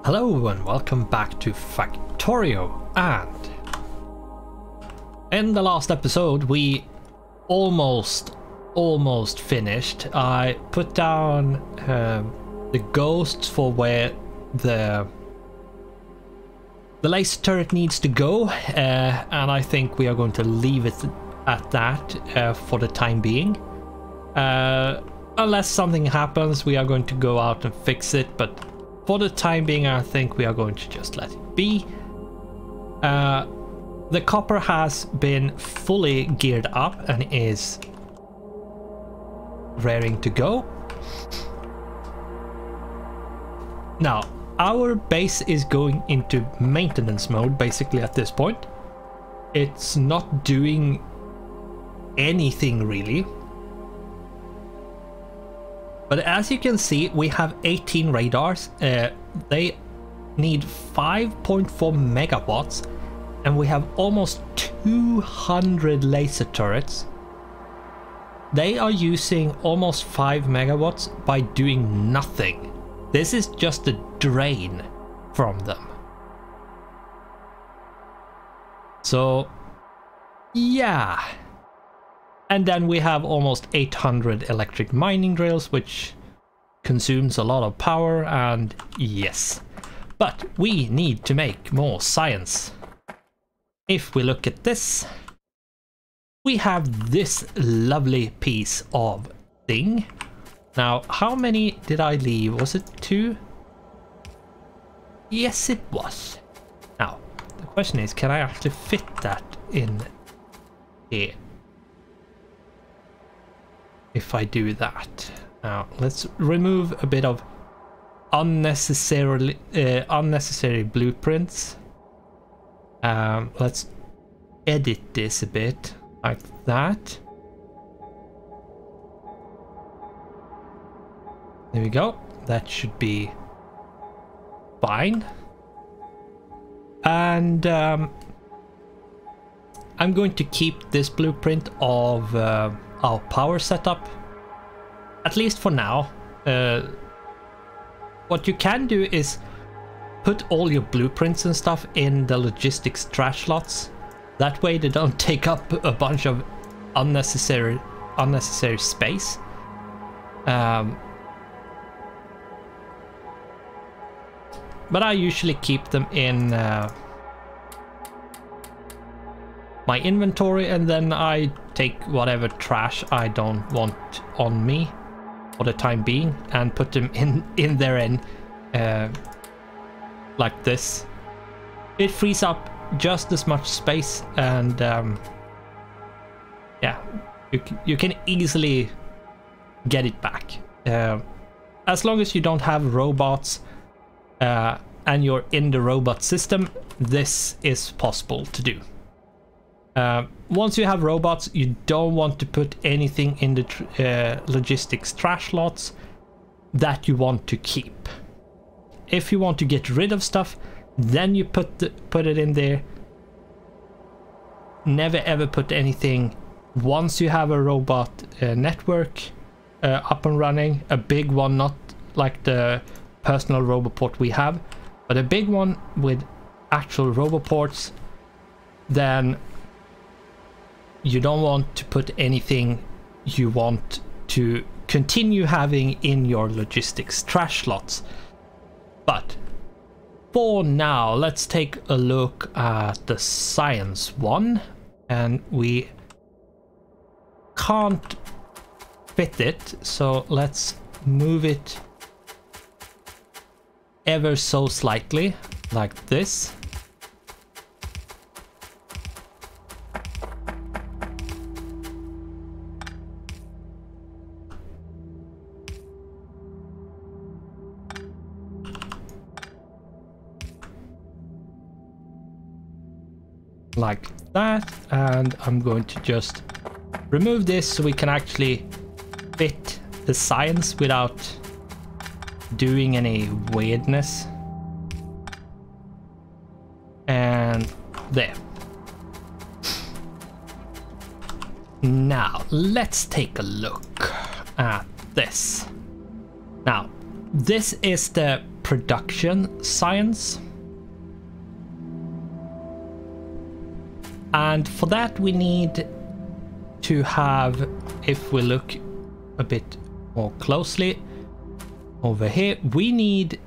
Hello and welcome back to Factorio, and in the last episode we almost finished. I put down the ghosts for where the laser turret needs to go, and I think we are going to leave it at that for the time being. Unless something happens, we are going to go out and fix it, but for the time being, I think we are going to just let it be. The copper has been fully geared up and is raring to go. Now, our base is going into maintenance mode basically at this point. It's not doing anything really. But as you can see, we have 18 radars. They need 5.4 megawatts, and we have almost 200 laser turrets. They are using almost 5 megawatts by doing nothing. This is just a drain from them. So, yeah. And then we have almost 800 electric mining drills, which consumes a lot of power, and yes. But we need to make more science. If we look at this, we have this lovely piece of thing. Now, how many did I leave? Was it 2? Yes, it was. Now, the question is, can I actually fit that in here? If I do that. Now let's remove a bit of unnecessary blueprints. Let's edit this a bit like that. There we go. That should be fine. And I'm going to keep this blueprint of our power setup, at least for now. What you can do is put all your blueprints and stuff in the logistics trash slots. That way they don't take up a bunch of unnecessary space. But I usually keep them in my inventory, and then I take whatever trash I don't want on me for the time being and put them in there, and like this. It frees up just as much space, and yeah, you can easily get it back. As long as you don't have robots and you're in the robot system, this is possible to do. Once you have robots, you don't want to put anything in the logistics trash lots that you want to keep. If you want to get rid of stuff, then you put it in there. Never ever put anything once you have a robot network up and running, a big one, not like the personal roboport we have, but a big one with actual roboports. Then you don't want to put anything you want to continue having in your logistics trash slots. But for now, let's take a look at the science one, and we can't fit it, so let's move it ever so slightly, like this. Like that, and I'm going to just remove this so we can actually fit the science without doing any weirdness. And there. Now let's take a look at this. Now this is the production science. And for that we need to have, if we look a bit more closely over here, we need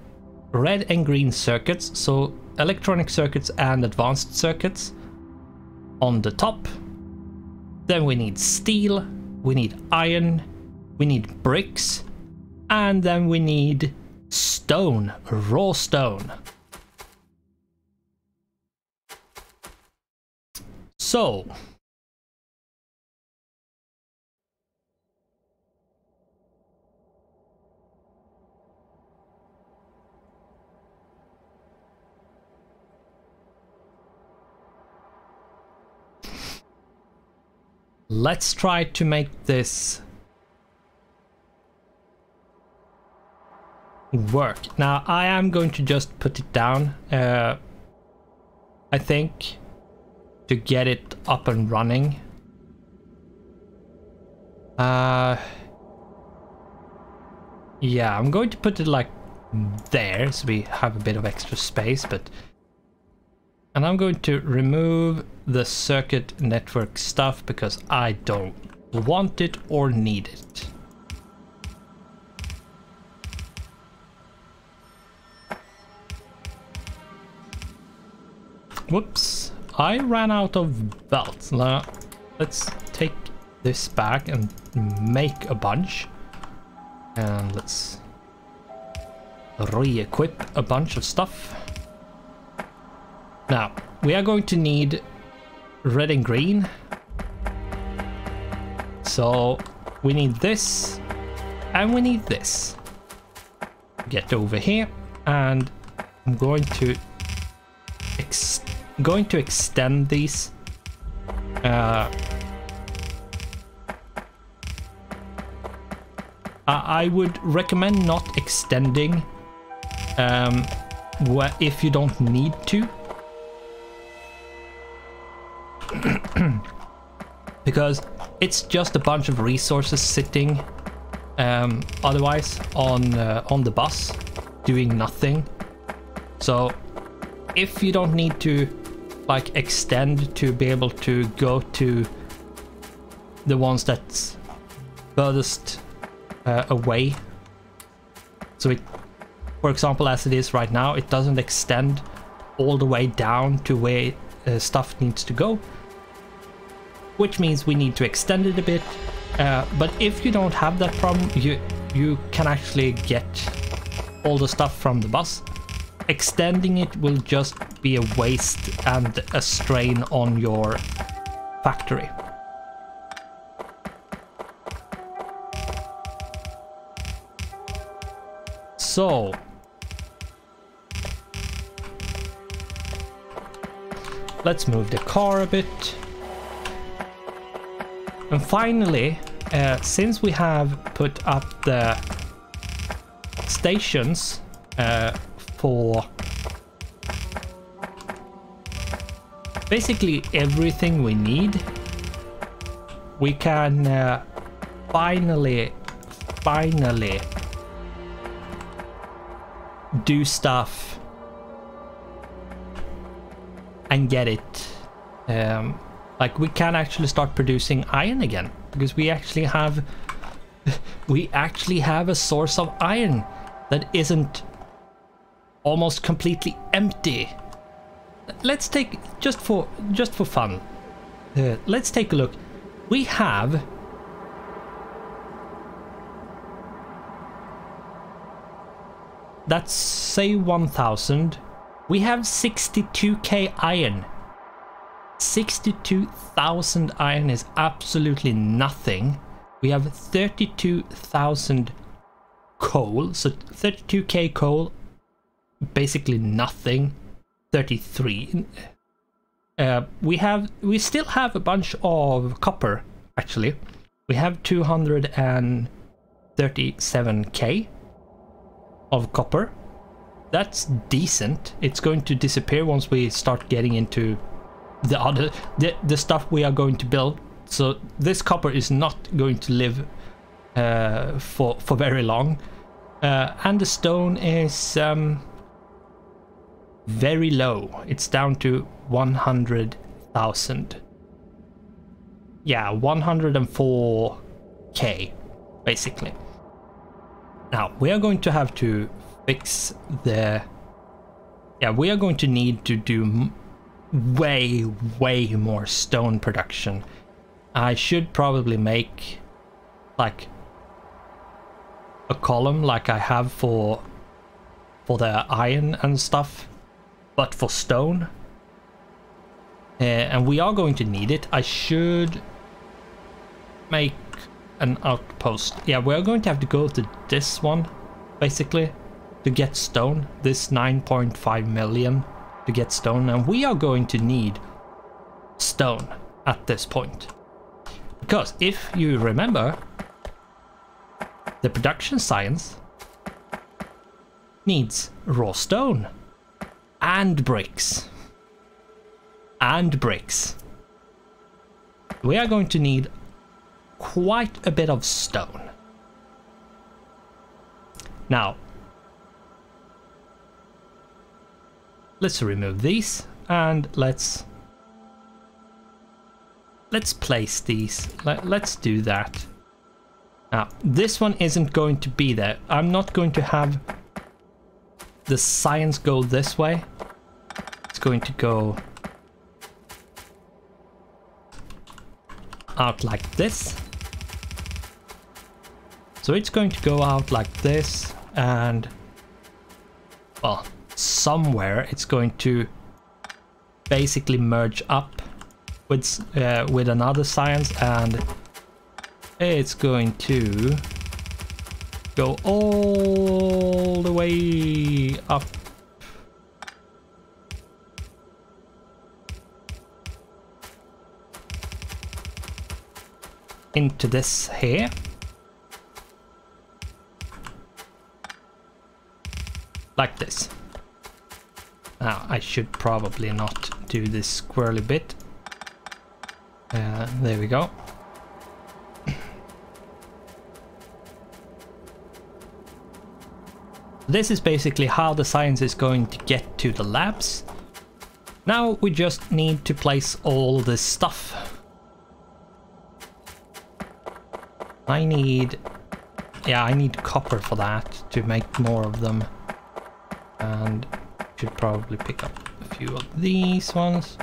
red and green circuits, so electronic circuits and advanced circuits on the top. Then we need steel, we need iron, we need bricks, and then we need stone, raw stone. So let's try to make this work. Now I am going to just put it down, I think, to get it up and running. Yeah, I'm going to put it like there so we have a bit of extra space, and I'm going to remove the circuit network stuff because I don't want it or need it. Whoops, I ran out of belts. Now let's take this back and make a bunch. And let's re-equip a bunch of stuff. Now, we are going to need red and green. So we need this and we need this. Get over here, and I'm going to extend these. I would recommend not extending if you don't need to. Because it's just a bunch of resources sitting otherwise on the bus doing nothing. So if you don't need to like extend to be able to go to the ones that's furthest away, so it, for example, as it is right now, it doesn't extend all the way down to where stuff needs to go, which means we need to extend it a bit. But if you don't have that problem, you can actually get all the stuff from the bus. Extending it will just be a waste and a strain on your factory. So let's move the car a bit. And finally, since we have put up the stations for basically everything we need, we can finally do stuff and get it. Like, we can actually start producing iron again, because we actually have a source of iron that isn't almost completely empty. Let's take, just for fun, let's take a look. We have that's, say, 1000. We have 62k iron. 62,000 iron is absolutely nothing. We have 32,000 coal, so 32k coal, basically nothing. 33. We still have a bunch of copper, actually. We have 237k of copper. That's decent. It's going to disappear once we start getting into the stuff we are going to build. So this copper is not going to live for very long. And the stone is very low. It's down to 100,000. Yeah, 104k basically. Now we are going to have to fix the... Yeah, we are going to need to do way more stone production. I should probably make like a column like I have for the iron and stuff, but for stone. And we are going to need it. I should make an outpost. Yeah, we're going to have to go to this one basically to get stone. This 9.5 million to get stone, and we are going to need stone at this point. Because if you remember, the production science needs raw stone and bricks. And bricks. We are going to need quite a bit of stone. Now, let's remove these and let's place these. Let's do that. Now, this one isn't going to be there. I'm not going to have the science go this way. It's going to go out like this. So it's going to go out like this, and well, somewhere it's going to basically merge up with another science, and it's going to go all the way up into this here. Like this. Now, I should probably not do this squirrely bit. There we go. This is basically how the science is going to get to the labs. Now we just need to place all this stuff. I need copper for that to make more of them. And should probably pick up a few of these ones.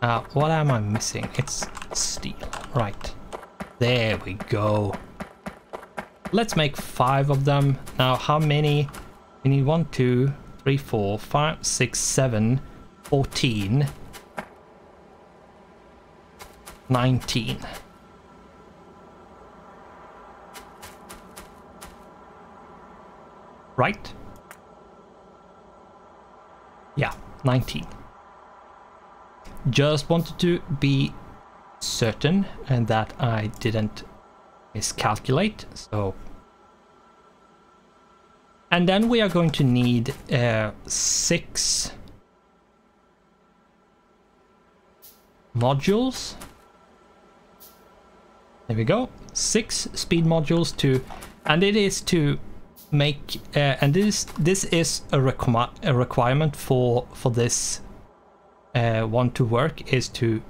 What am I missing? It's steel. Right. There we go. Let's make 5 of them. Now, how many? We need 1, 2, 3, 4, 5, 6, 7, 14, 19. Right? Yeah, 19. Just wanted to be certain and that I didn't miscalculate, so. And then we are going to need 6 modules. There we go. 6 speed modules to, and it is to make and this is a requirement for this one to work, is to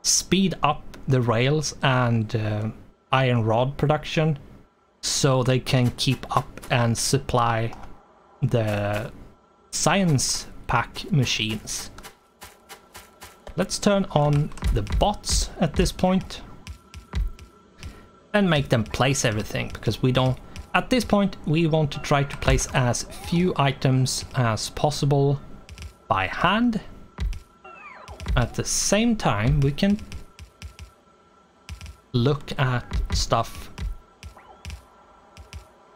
speed up the rails and iron rod production so they can keep up and supply the science pack machines. Let's turn on the bots at this point and make them place everything, because we don't, at this point we want to try to place as few items as possible by hand. At the same time we can look at stuff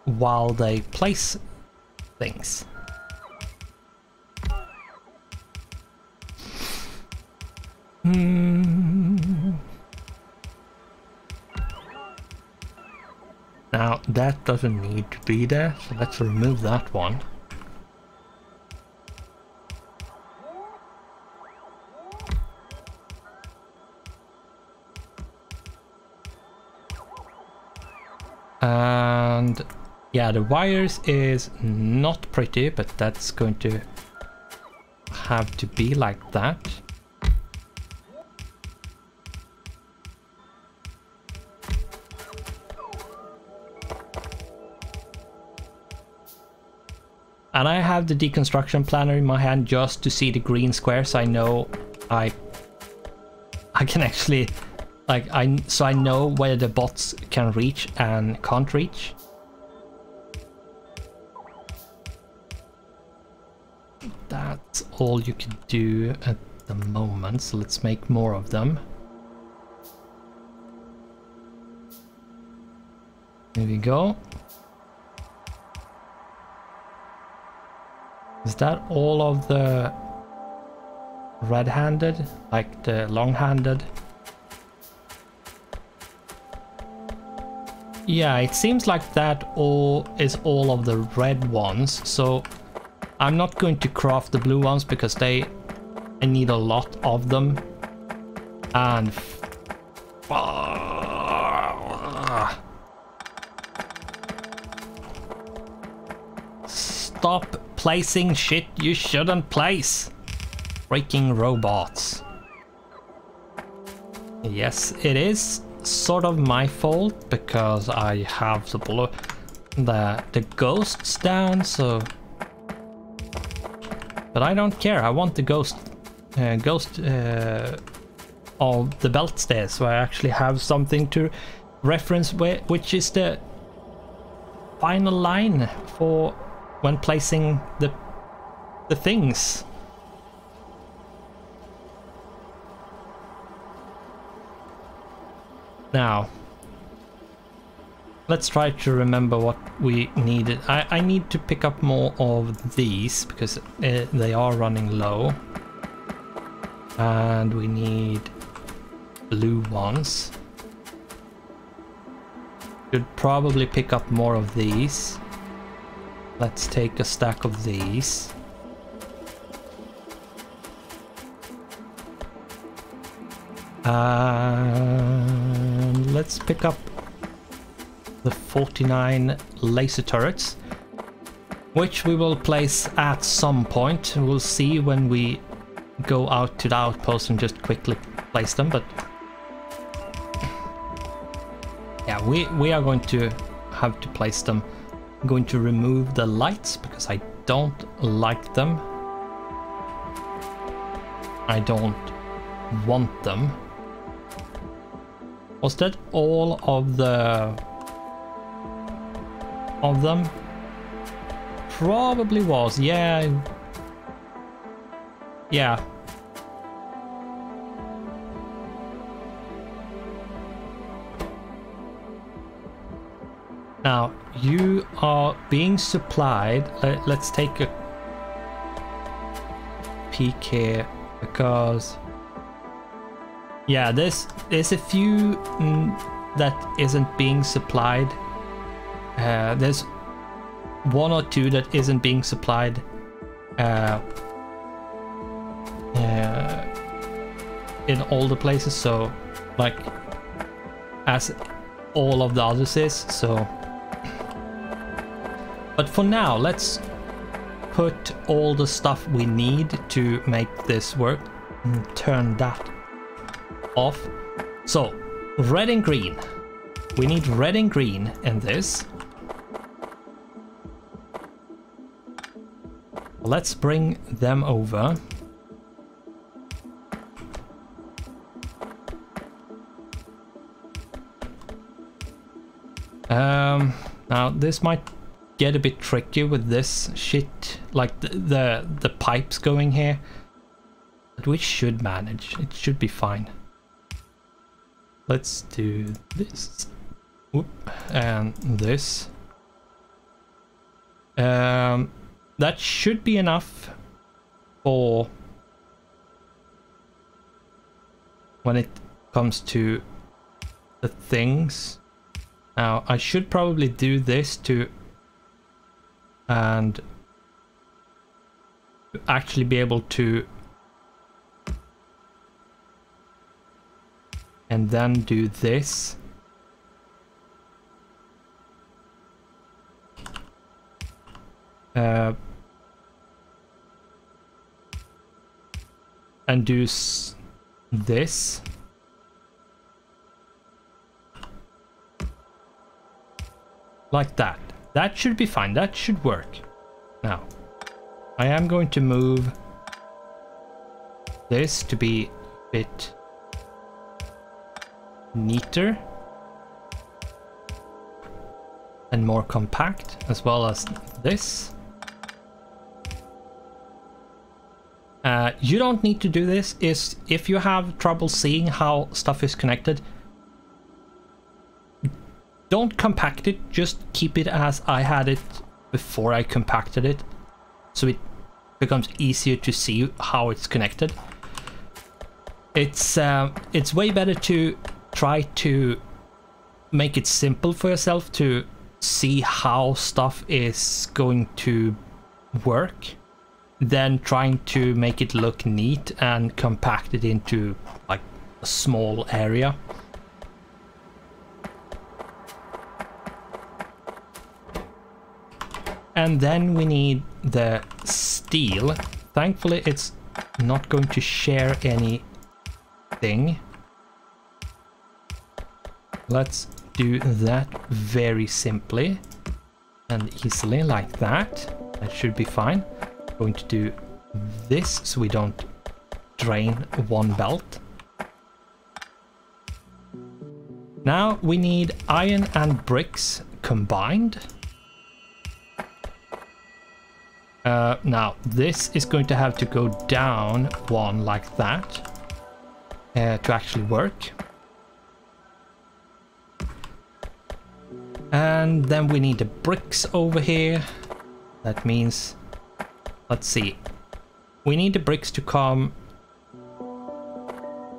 while they place things. Now that doesn't need to be there, so let's remove that one. And Yeah, the wires is not pretty, but that's going to have to be like that. And I have the deconstruction planner in my hand just to see the green squares. I know I can actually, like, so I know where the bots can reach and can't reach. That's all you can do at the moment, so let's make more of them. There we go. Is that all of the red-handed, like the long-handed? Yeah, it seems like that is all of the red ones, so I'm not going to craft the blue ones because I need a lot of them. And stop placing shit you shouldn't place. Freaking robots. Yes, it is sort of my fault because I have the ghosts down, so. But I don't care. I want the ghost of the belt stairs, so I actually have something to reference which is the final line for when placing the things. Now, let's try to remember what we needed. I need to pick up more of these because they are running low. And we need blue ones. Should probably pick up more of these. Let's take a stack of these. And let's pick up the 49 laser turrets, which we will place at some point. We'll see when we go out to the outpost and just quickly place them, but yeah, we are going to have to place them. I'm going to remove the lights because I don't like them. I don't want them. Was that all of them? Probably was, yeah. Yeah. Now, you are being supplied. Let's take a peek here because yeah, there's a few that isn't being supplied. There's one or two that isn't being supplied in all the places, so like as all of the others is, so. But for now, let's put all the stuff we need to make this work and turn that off. So, red and green. We need red and green in this. Let's bring them over. Now this might get a bit tricky with this shit, like the pipes going here, but we should manage. It should be fine. Let's do this. Whoop, and this. That should be enough for when it comes to the things. Now I should probably do this to and actually be able to and then do this. and do this. Like that. That should be fine. That should work. Now, I am going to move this to be a bit neater and more compact, as well as this. You don't need to do this. If you have trouble seeing how stuff is connected, don't compact it, just keep it as I had it before I compacted it, so it becomes easier to see how it's connected. It's way better to try to make it simple for yourself to see how stuff is going to work than trying to make it look neat and compact it into like a small area. And then we need the steel. Thankfully it's not going to share anything. Let's do that very simply and easily, like that. That should be fine. Going to do this so we don't drain one belt. Now we need iron and bricks combined. Now this is going to have to go down one like that to actually work. And then we need the bricks over here. That means, let's see, we need the bricks to come.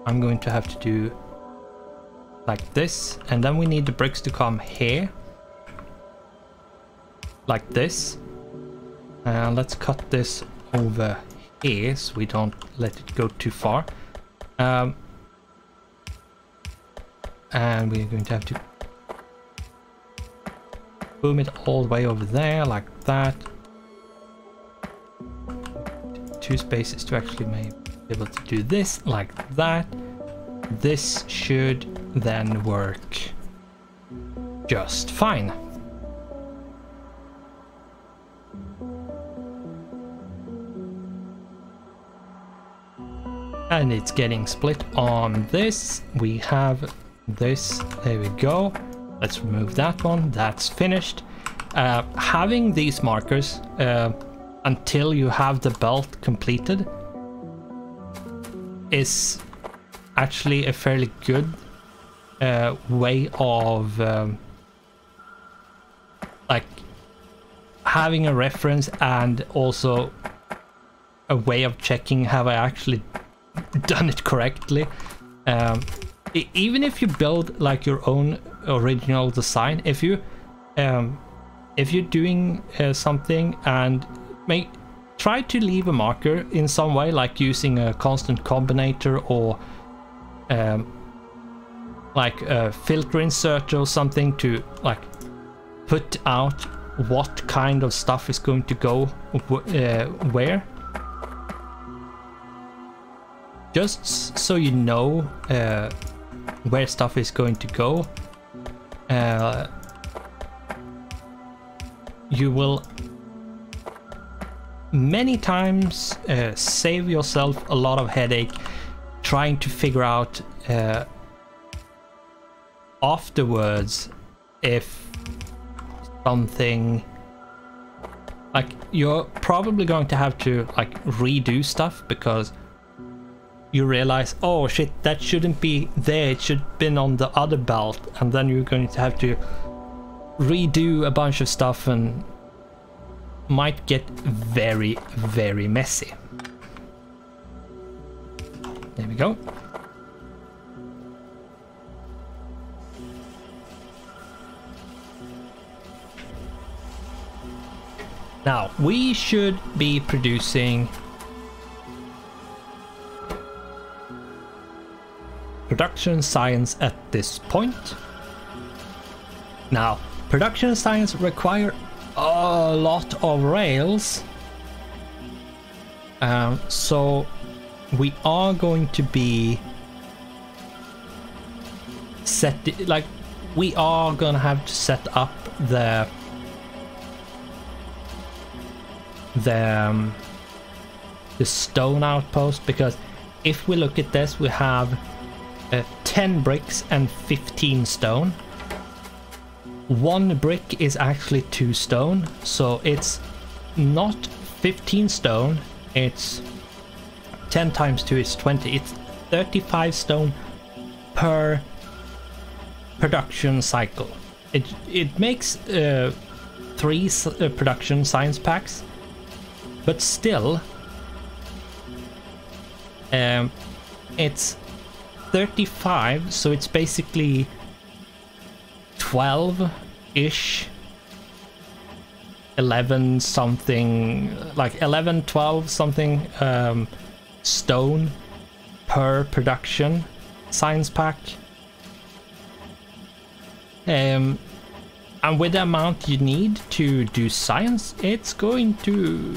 I'm going to have to do like this, and then we need the bricks to come here like this. Let's cut this over here so we don't let it go too far. And we're going to have to boom it all the way over there like that. 2 spaces to actually be able to do this like that. This should then work just fine. And it's getting split on this. We have this. There we go. Let's remove that one. That's finished. Having these markers until you have the belt completed is actually a fairly good way of like having a reference, and also a way of checking have I actually done it correctly. Even if you build like your own original design, if you're doing something and try to leave a marker in some way, like using a constant combinator or like a filter insert or something to like put out what kind of stuff is going to go where. Just so you know where stuff is going to go, you will many times save yourself a lot of headache trying to figure out afterwards if something, like, you're probably going to have to like redo stuff because you realize, oh shit, that shouldn't be there, it should have been on the other belt, and then you're going to have to redo a bunch of stuff and might get very, very messy. There we go. Now, we should be producing production science at this point. Now, production science require a lot of rails. So we are going to be we are gonna have to set up the stone outpost, because if we look at this, we have 10 bricks and 15 stone. 1 brick is actually 2 stone, so it's not 15 stone, it's 10 times 2 is 20. It's 35 stone per production cycle. It makes 3 production science packs, but still it's 35, so it's basically 12-ish, 11 something, like 11, 12 something stone per production science pack. And with the amount you need to do science, it's going to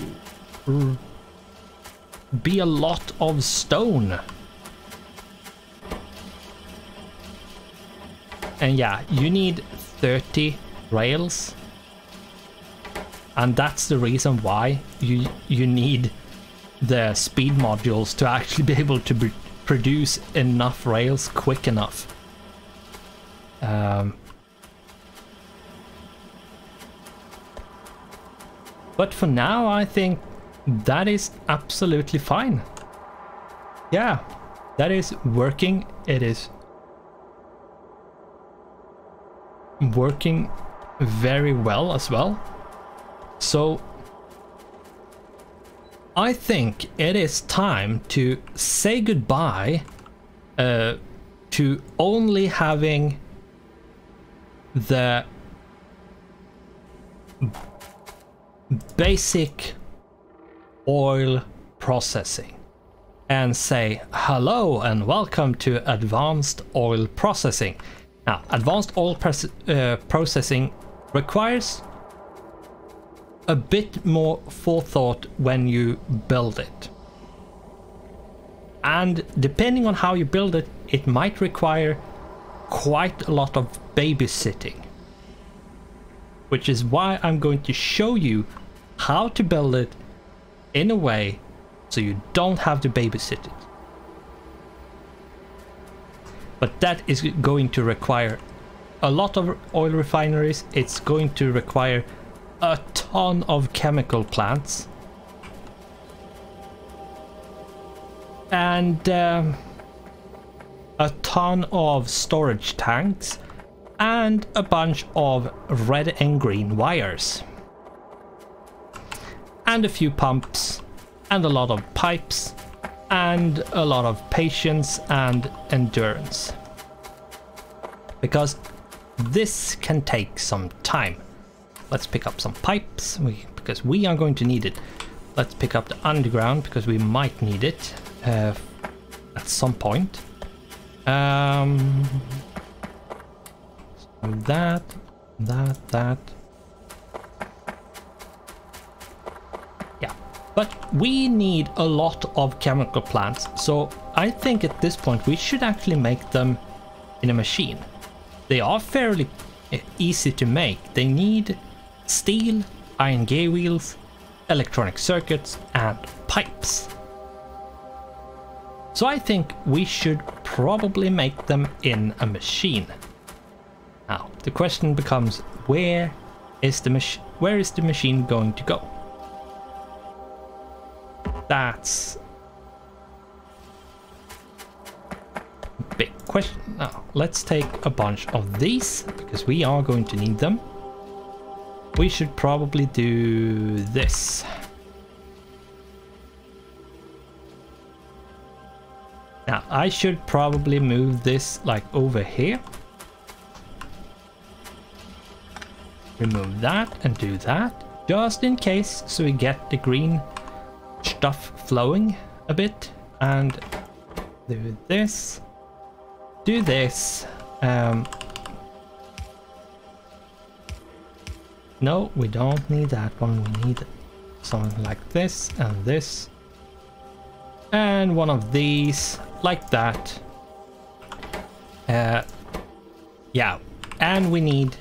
be a lot of stone. And yeah, you need 30 rails, and that's the reason why you need the speed modules to actually be able to produce enough rails quick enough. But for now, I think that is absolutely fine. Yeah, that is working. It is working very well as well. So I think it is time to say goodbye to only having the basic oil processing and say hello and welcome to advanced oil processing. Now, advanced oil processing requires a bit more forethought when you build it. And depending on how you build it, it might require quite a lot of babysitting. Which is why I'm going to show you how to build it in a way so you don't have to babysit it. But that is going to require a lot of oil refineries. It's going to require a ton of chemical plants. And a ton of storage tanks. And a bunch of red and green wires. And a few pumps. And a lot of pipes. And a lot of patience and endurance. Because this can take some time. Let's pick up some pipes, because we are going to need it. Let's pick up the underground, because we might need it at some point. That. Yeah, but we need a lot of chemical plants, so I think at this point we should actually make them in a machine. They are fairly easy to make. They need steel, iron gear wheels, electronic circuits, and pipes. So I think we should probably make them in a machine. Now, the question becomes, where is the machine going to go? That's a big question. Now, let's take a bunch of these, because we are going to need them. We should probably do this. Now, I should probably move this like over here. Remove that and do that, just in case, so we get the green stuff flowing a bit. And do this. Do this. No, we don't need that one. We need something like this and this. And one of these, like that. Yeah, and we need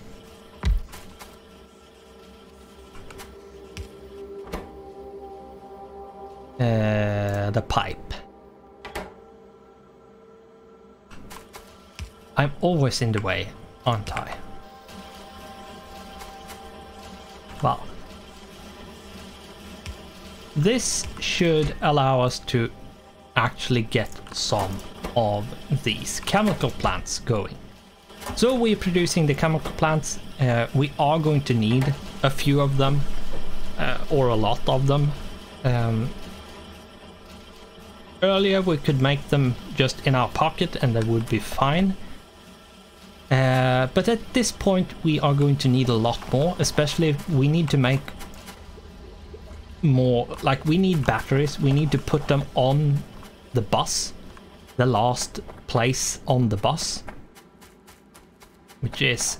the pipe. I'm always in the way, aren't I? Well, this should allow us to actually get some of these chemical plants going. So we're producing the chemical plants. We are going to need a few of them, or a lot of them. Earlier we could make them just in our pocket and that would be fine. But at this point we are going to need a lot more, especially if we need to make more, like we need batteries. We need to put them on the bus, the last place on the bus, which is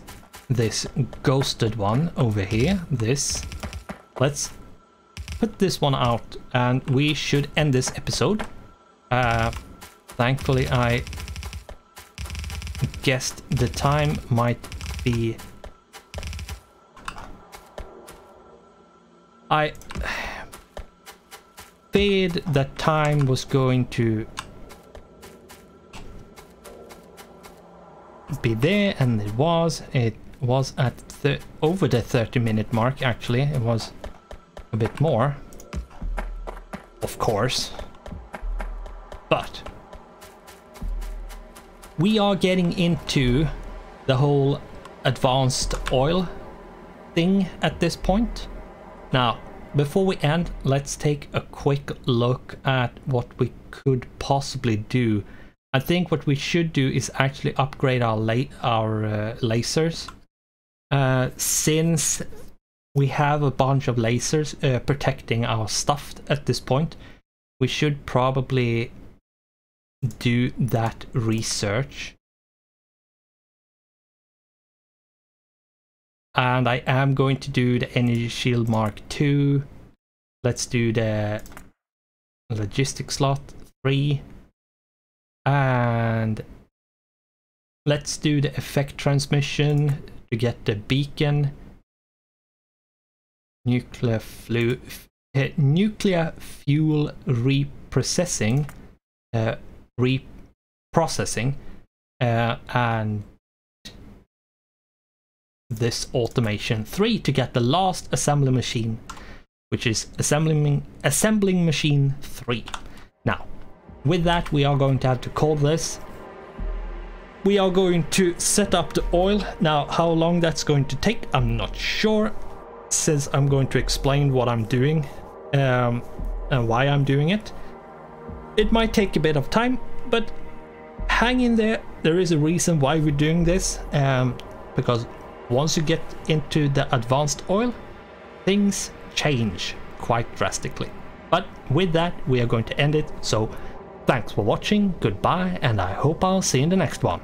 this ghosted one over here. This, let's put this one out and we should end this episode. Thankfully I guessed the time might be... I feared that time was going to be there, and it was at over the 30-minute mark. Actually, it was a bit more, of course, but we are getting into the whole advanced oil thing at this point. Now, before we end, let's take a quick look at what we could possibly do. I think what we should do is actually upgrade our lasers. Since we have a bunch of lasers protecting our stuff at this point, we should probably do that research. And I am going to do the Energy Shield Mark II. Let's do the Logistics Slot 3. And let's do the Effect Transmission to get the Beacon. Nuclear Fuel Reprocessing. And this Automation 3 to get the last assembly machine, which is assembling machine 3. Now, with that, we are going to have to call this. We are going to set up the oil. Now, how long that's going to take, I'm not sure, since I'm going to explain what I'm doing and why I'm doing it. It might take a bit of time, but hang in there. There is a reason why we're doing this, because once you get into the advanced oil, things change quite drastically. But with that, we are going to end it. So thanks for watching, goodbye, and I hope I'll see you in the next one.